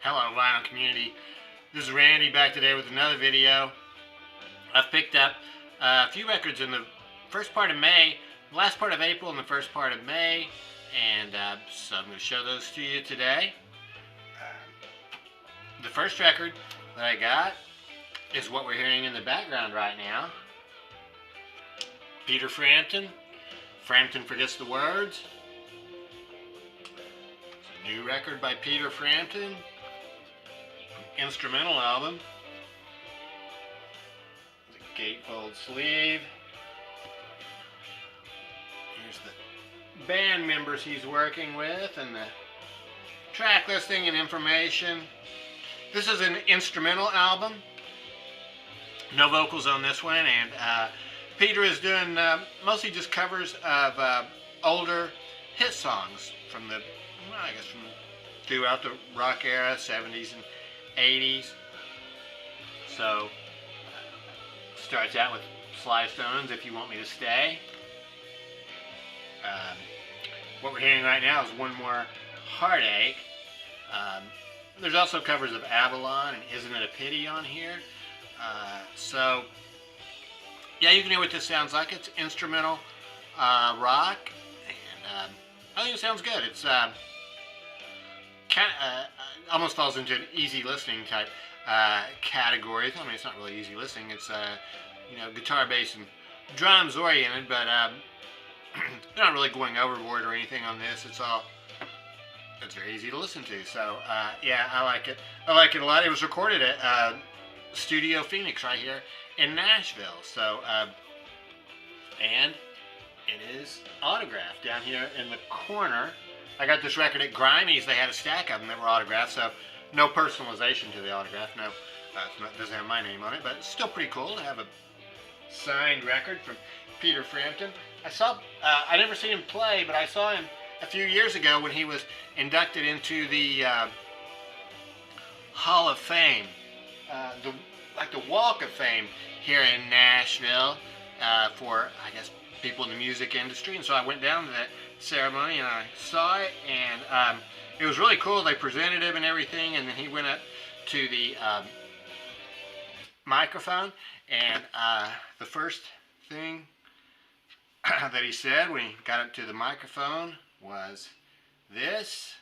Hello vinyl community, this is Randy back today with another video. I've picked up a few records in the first part of May, the last part of April and the first part of May, and so I'm going to show those to you today. The first record that I got is what we're hearing in the background right now. Peter Frampton, Frampton Forgets the Words. It's a new record by Peter Frampton. Instrumental album. The gatefold sleeve. Here's the band members he's working with and the track listing and information. This is an instrumental album. No vocals on this one, and Peter is doing mostly just covers of older hit songs from the, well, I guess from throughout the rock era, 70s and 80s. So starts out with Sly Stone's If You Want Me to Stay. What we're hearing right now is One More Heartache. There's also covers of Avalon and Isn't It a Pity on here. So yeah, you can hear what this sounds like. It's instrumental rock, and I think it sounds good. It's almost falls into an easy listening type category. I mean, it's not really easy listening. It's you know, guitar, bass, and drums oriented, but they're not really going overboard or anything on this. It's very easy to listen to. So yeah, I like it. I like it a lot. It was recorded at Studio Phoenix right here in Nashville. So and it is autographed down here in the corner. I got this record at Grimey's. They had a stack of them that were autographed, so no personalization to the autograph. No, it doesn't have my name on it, but it's still pretty cool to have a signed record from Peter Frampton. I never seen him play, but I saw him a few years ago when he was inducted into the Hall of Fame, the Walk of Fame here in Nashville for, I guess, people in the music industry. And so I went down to that ceremony and I saw it, and it was really cool. They presented him and everything, and then he went up to the microphone, and the first thing that he said when he got up to the microphone was this.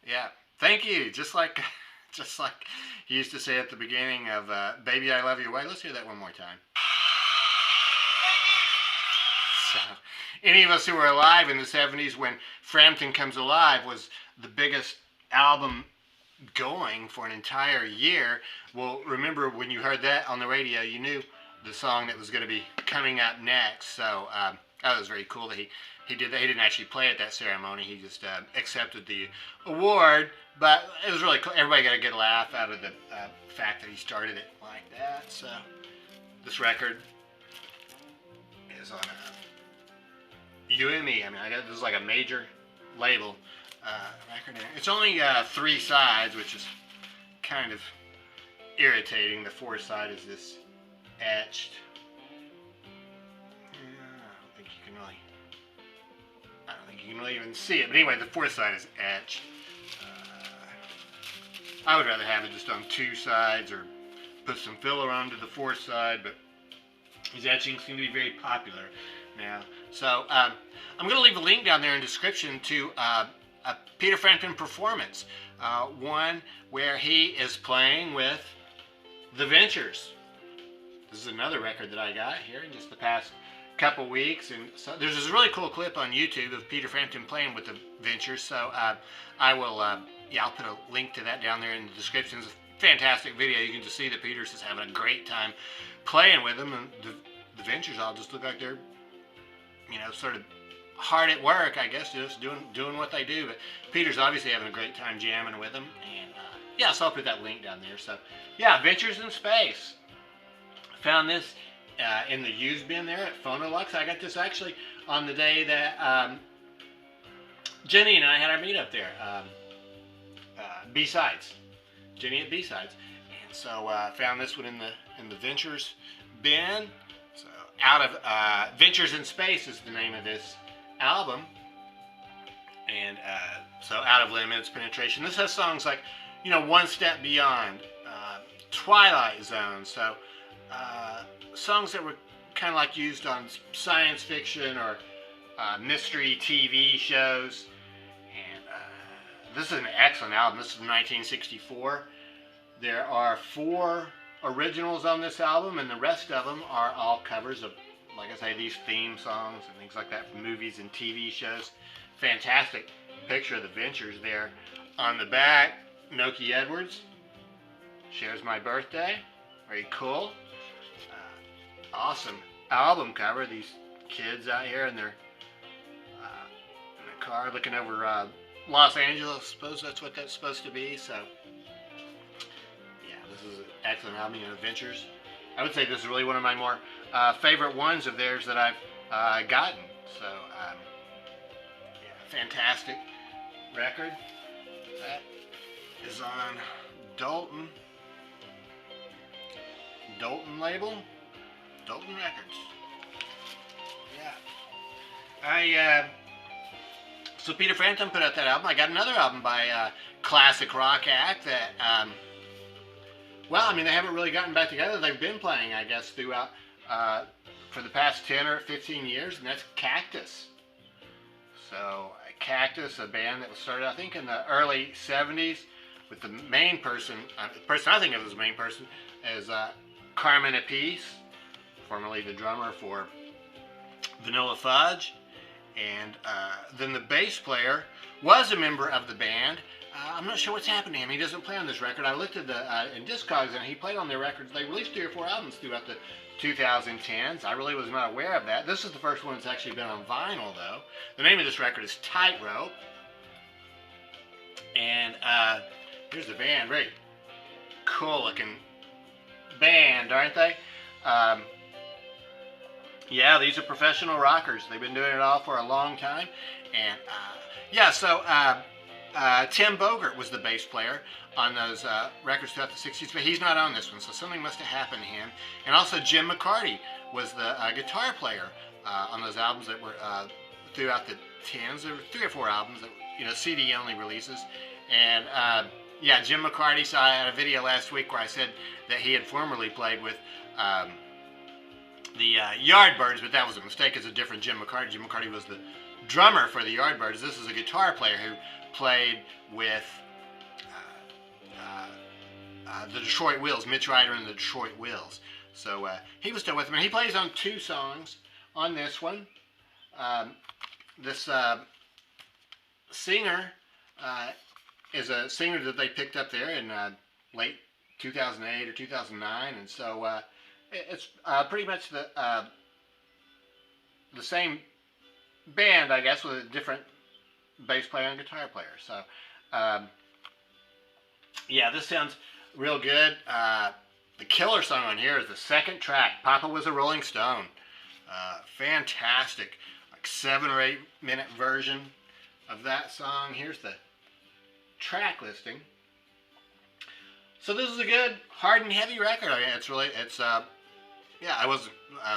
Yeah, thank you. Just like he used to say at the beginning of Baby I Love Your Way. Let's hear that one more time. So, any of us who were alive in the 70s when Frampton Comes Alive was the biggest album going for an entire year, well, remember when you heard that on the radio, you knew the song that was going to be coming up next. So that was very cool that he did that. He didn't actually play at that ceremony. He just accepted the award, but it was really cool. Everybody got a good laugh out of the fact that he started it like that. So this record is on You and Me. I mean, I guess this is like a major label record. It's only 3 sides, which is kind of irritating. The 4th side is this etched. I don't think you can really even see it. But anyway, the 4th side is etched. I would rather have it just on 2 sides or put some filler onto the 4th side, but these etchings seem to be very popular now. So I'm going to leave a link down there in the description to a Peter Frampton performance, one where he is playing with the Ventures. This is another record that I got here in just the past couple weeks, and so there's this really cool clip on YouTube of Peter Frampton playing with the Ventures. So I will, yeah, I'll put a link to that down there in the description. It's a fantastic video. You can just see that Peter's is having a great time playing with them, and the Ventures all just look like they're, you know, sort of hard at work, I guess, just doing what they do. But Peter's obviously having a great time jamming with them, and yeah, so I'll put that link down there. So yeah, Ventures in Space. I found this in the used bin there at Phonolux. I got this actually on the day that Jenny and I had our meetup there. B-Sides, Jenny at B-Sides, and so found this one in the Ventures bin. So out of Ventures in Space is the name of this album. And so Out of Limits, Penetration. This has songs like, you know, One Step Beyond, Twilight Zone. So songs that were kind of like used on science fiction or mystery TV shows. And this is an excellent album. This is 1964. There are 4 originals on this album, and the rest of them are all covers of, like I say, these theme songs and things like that from movies and TV shows. Fantastic picture of the Ventures there. On the back, Noki Edwards shares my birthday. Very cool. Awesome album cover. These kids out here in their car looking over Los Angeles. I suppose that's what that's supposed to be. So yeah, this is an excellent album, you know, Ventures. I would say this is really one of my more favorite ones of theirs that I've gotten. So yeah, fantastic record. That is on Dalton label, Dalton Records. Yeah. So Peter Frampton put out that album. I got another album by classic rock act that, well, I mean, they haven't really gotten back together. They've been playing, I guess, throughout, for the past 10 or 15 years, and that's Cactus. So Cactus, a band that was started, I think, in the early 70s, with the main person, the person I think of as the main person, is Carmen Appice, formerly the drummer for Vanilla Fudge. And then the bass player was a member of the band. I'm not sure what's happened to him. He doesn't play on this record. I looked at the in Discogs, and he played on their records. They released 3 or 4 albums throughout the 2010s. I really was not aware of that. This is the first one that's actually been on vinyl, though. The name of this record is Tightrope. And here's the band. Very cool-looking band, aren't they? Yeah, these are professional rockers. They've been doing it all for a long time. And yeah, so Tim Bogert was the bass player on those records throughout the 60s, but he's not on this one, so something must have happened to him. And also Jim McCarty was the guitar player on those albums that were throughout the 10s. There were 3 or 4 albums that, you know, CD-only releases. And yeah, Jim McCarty, so I had a video last week where I said that he had formerly played with the Yardbirds, but that was a mistake. It's a different Jim McCarty. Jim McCarty was the drummer for the Yardbirds. This is a guitar player who played with the Detroit Wheels, Mitch Ryder and the Detroit Wheels. So he was still with them. And he plays on 2 songs on this one. This singer is a singer that they picked up there in late 2008 or 2009, and so it's pretty much the same band, I guess, with a different bass player and guitar player. So yeah, this sounds real good. The killer song on here is the second track, Papa Was a Rolling Stone. Fantastic, like 7 or 8 minute version of that song. Here's the track listing. So this is a good hard and heavy record. I mean, it's yeah, I was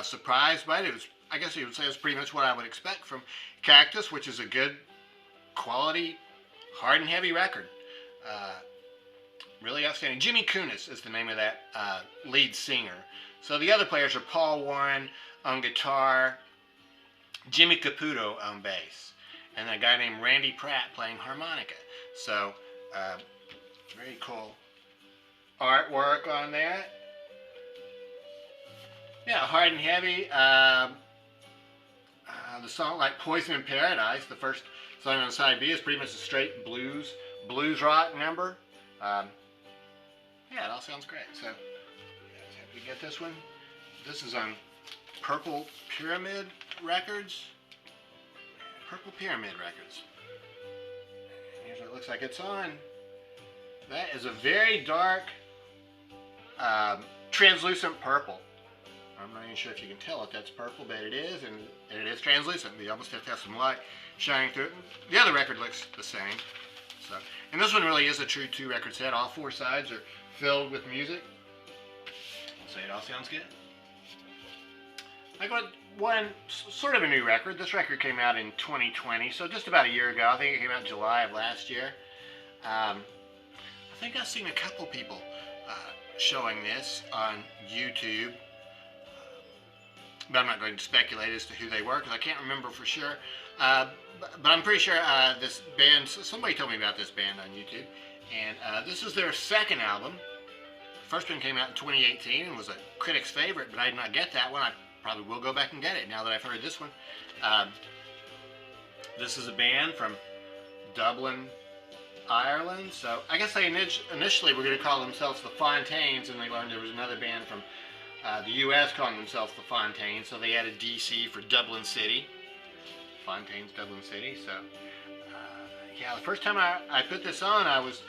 surprised by it. It was, I guess you would say, it's pretty much what I would expect from Cactus, which is a good quality hard and heavy record. Really outstanding. Jimmy Kunis is the name of that lead singer. So the other players are Paul Warren on guitar, Jimmy Caputo on bass, and a guy named Randy Pratt playing harmonica. So very cool artwork on that. Yeah, hard and heavy. The song like Poison in Paradise, the first song on side B, is pretty much a straight blues rock number. Yeah, it all sounds great. So, happy to get this one. This is on Purple Pyramid Records. Purple Pyramid Records. Here's what it looks like it's on. That is a very dark, translucent purple. I'm not even sure if you can tell if that's purple, but it is, and it is translucent. You almost have to have some light shining through it. The other record looks the same. So, and this one really is a true 2-record set. All 4 sides are filled with music. So it all sounds good. I got one sort of a new record. This record came out in 2020, so just about a year ago. I think it came out in July of last year. I think I've seen a couple people showing this on YouTube, but I'm not going to speculate as to who they were because I can't remember for sure. But I'm pretty sure this band, somebody told me about this band on YouTube, and this is their second album. First one came out in 2018 and was a critic's favorite, but I did not get that one. I probably will go back and get it now that I've heard this one. This is a band from Dublin, Ireland. So I guess they initially were going to call themselves the Fontaines, and they learned there was another band from the U.S. calling themselves the Fontaines, so they added DC for Dublin City. Fontaines, Dublin City. So yeah, the first time I put this on, I was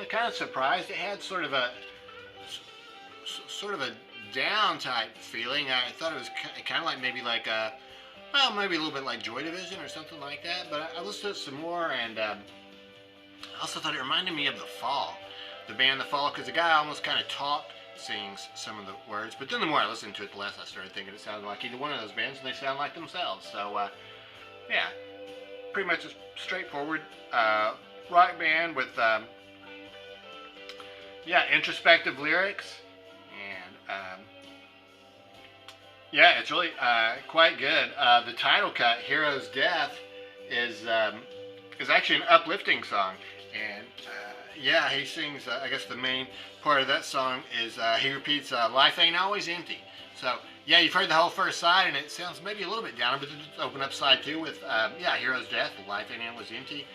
kind of surprised. It had sort of a down type feeling. I thought it was kind of like maybe a little bit like Joy Division or something like that. But I listened to it some more, and I also thought it reminded me of The Fall, the band The Fall, because the guy almost kind of sings some of the words. But then the more I listened to it, the less I started thinking it sounded like either one of those bands, and they sound like themselves. So yeah, pretty much a straightforward rock band with introspective lyrics. Yeah, it's really quite good. The title cut, "Hero's Death," is actually an uplifting song, and yeah, he sings. I guess the main part of that song is he repeats, "Life ain't always empty." So yeah, you've heard the whole first side, and it sounds maybe a little bit down, but then just open up side two with "Hero's Death," "Life ain't always empty."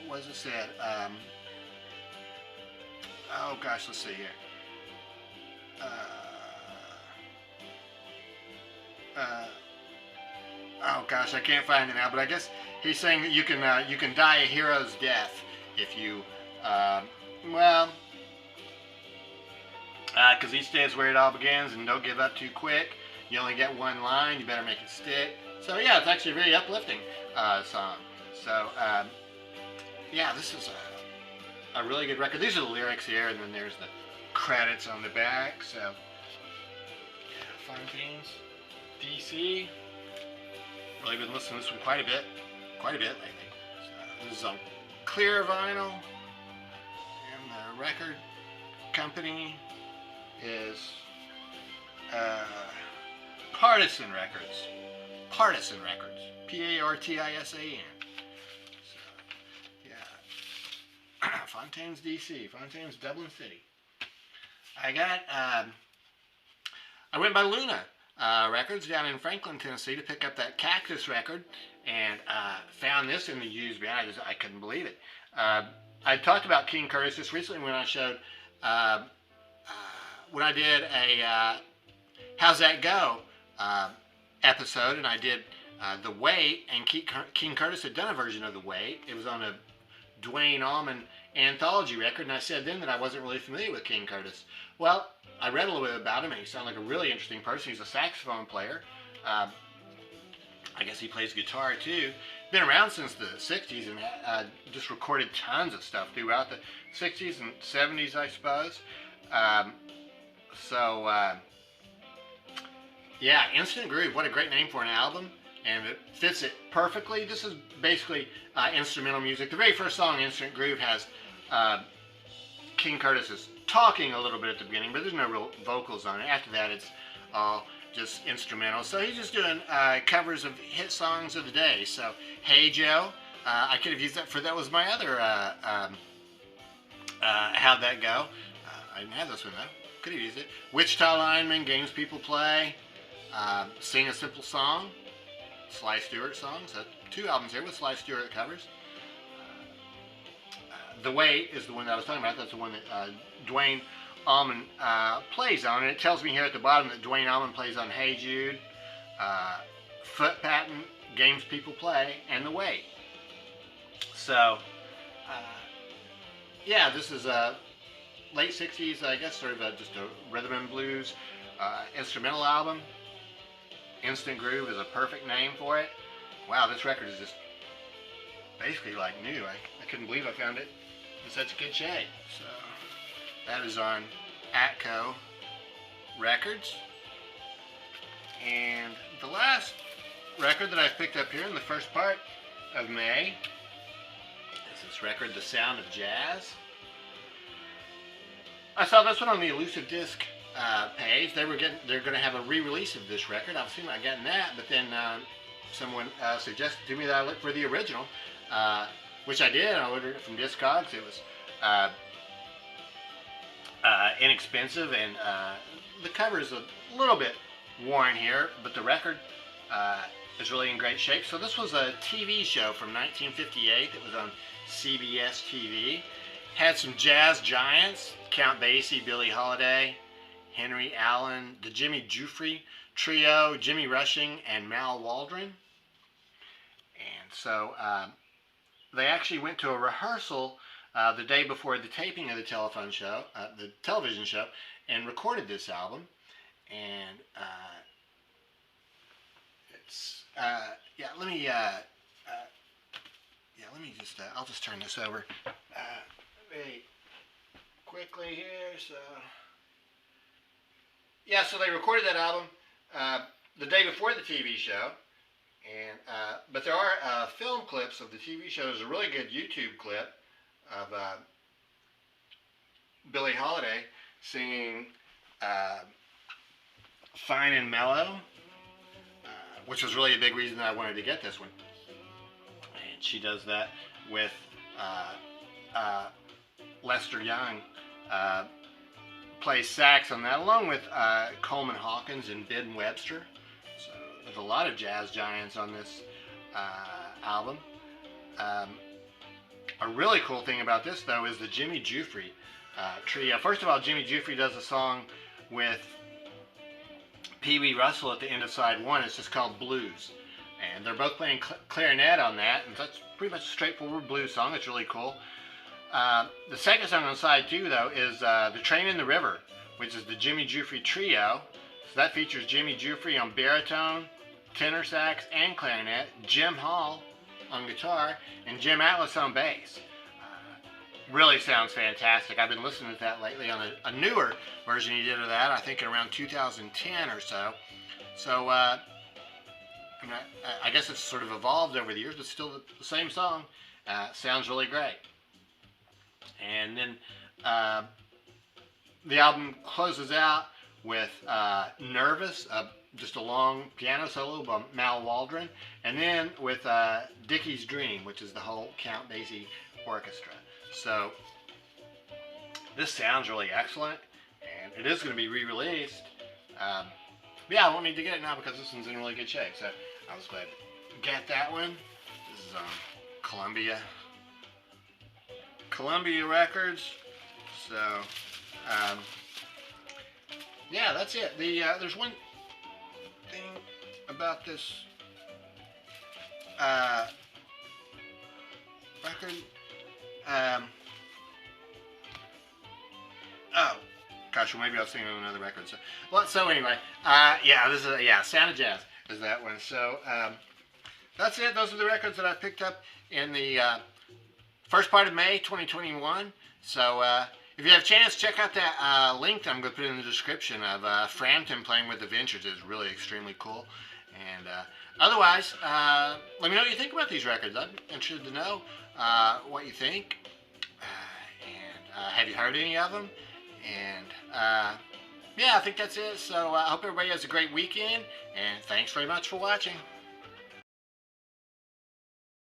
What does it say? Oh gosh, let's see here. Oh gosh, I can't find it now. But I guess he's saying that you can die a hero's death if you, because each day is where it all begins, and don't give up too quick. You only get one line. You better make it stick. So yeah, it's actually a very uplifting song. So yeah, this is a really good record. These are the lyrics here, and then there's the credits on the back. So yeah, Fontaines, DC. Really been listening to this one quite a bit lately. So this is on clear vinyl, and the record company is Partisan Records. Partisan Records. P-A-R-T-I-S-A-N. So yeah, Fontaines, DC. Fontaines, Dublin City. I went by Luna Records down in Frampton, Tennessee to pick up that Cactus record, and found this in the used bin. I couldn't believe it. I talked about King Curtis just recently when I showed, when I did a How's That Go episode, and I did The Wait, and King Curtis had done a version of The Wait. It was on a Duane Allman anthology record, and I said then that I wasn't really familiar with King Curtis. Well, I read a little bit about him, and he sounded like a really interesting person. He's a saxophone player. I guess he plays guitar too. Been around since the 60s and just recorded tons of stuff throughout the 60s and 70s, I suppose. Yeah, Instant Groove, what a great name for an album, and it fits it perfectly. This is basically instrumental music. The very first song, Instant Groove, has King Curtis is talking a little bit at the beginning, but there's no real vocals on it. After that, it's all just instrumental. So he's just doing covers of hit songs of the day. So, Hey Joe, I could have used that for, that was my other How'd That Go? I didn't have this one though. Could have used it. Wichita Lineman, Games People Play, Sing a Simple Song, Sly Stewart songs. So 2 albums here with Sly Stewart covers. The Wait is the one that I was talking about. That's the one that Duane Allman plays on. And it tells me here at the bottom that Duane Allman plays on Hey Jude, Foot Patent, Games People Play, and The Wait. So, yeah, this is late 60s, I guess, sort of just a rhythm and blues instrumental album. Instant Groove is a perfect name for it. Wow, this record is just basically like new. I couldn't believe I found it in such good shape. So that is on Atco Records. And the last record that I picked up here in the first part of May is this record, The Sound of Jazz. I saw this one on the Elusive Disc page. They're going to have a re-release of this record. I was thinking about getting that, but then someone suggested to me that I look for the original, which I did. I ordered it from Discogs. It was inexpensive, and the cover is a little bit worn here, but the record is really in great shape. So this was a TV show from 1958 that was on CBS TV. Had some jazz giants: Count Basie, Billie Holiday, Henry Allen, the Jimmy Giuffre Trio, Jimmy Rushing, and Mal Waldron. And so they actually went to a rehearsal the day before the taping of the television show, and recorded this album. And it's let me just I'll just turn this over very quickly here. So they recorded that album the day before the TV show, and but there are film clips of the TV show. There's a really good YouTube clip of Billie Holiday singing Fine and Mellow, which was really a big reason that I wanted to get this one. And she does that with Lester Young plays sax on that, along with Coleman Hawkins and Ben Webster. So there's a lot of jazz giants on this album. A really cool thing about this, though, is the Jimmy Giuffre Trio. First of all, Jimmy Giuffre does a song with Pee Wee Russell at the end of side one. It's just called Blues, and they're both playing clarinet on that, and that's pretty much a straightforward blues song. It's really cool. The second song on side two, though, is The Train in the River, which is the Jimmy Giuffre Trio. So that features Jimmy Giuffre on baritone, tenor sax, and clarinet, Jim Hall on guitar, and Jim Atlas on bass. Really sounds fantastic. I've been listening to that lately on a newer version he did of that, I think in around 2010 or so. So I guess it's sort of evolved over the years, but still the same song. Sounds really great. And then the album closes out with Nervous, just a long piano solo by Mal Waldron, and then with Dickie's Dream, which is the whole Count Basie orchestra. So this sounds really excellent, and it is going to be re-released. Yeah, I won't need to get it now because this one's in really good shape. So I was glad to get that one. This is on Columbia Records. So yeah, that's it. There's one thing about this record. Oh gosh, well, maybe I was thinking of another record. So anyway, yeah, this is Sound of Jazz is that one. So that's it. Those are the records that I picked up in the first part of May 2021. So if you have a chance, check out that link that I'm going to put in the description of Frampton playing with the Ventures. It's really extremely cool. And otherwise, let me know what you think about these records. I'm interested to know what you think. And have you heard any of them? And yeah, I think that's it. So I hope everybody has a great weekend. And thanks very much for watching.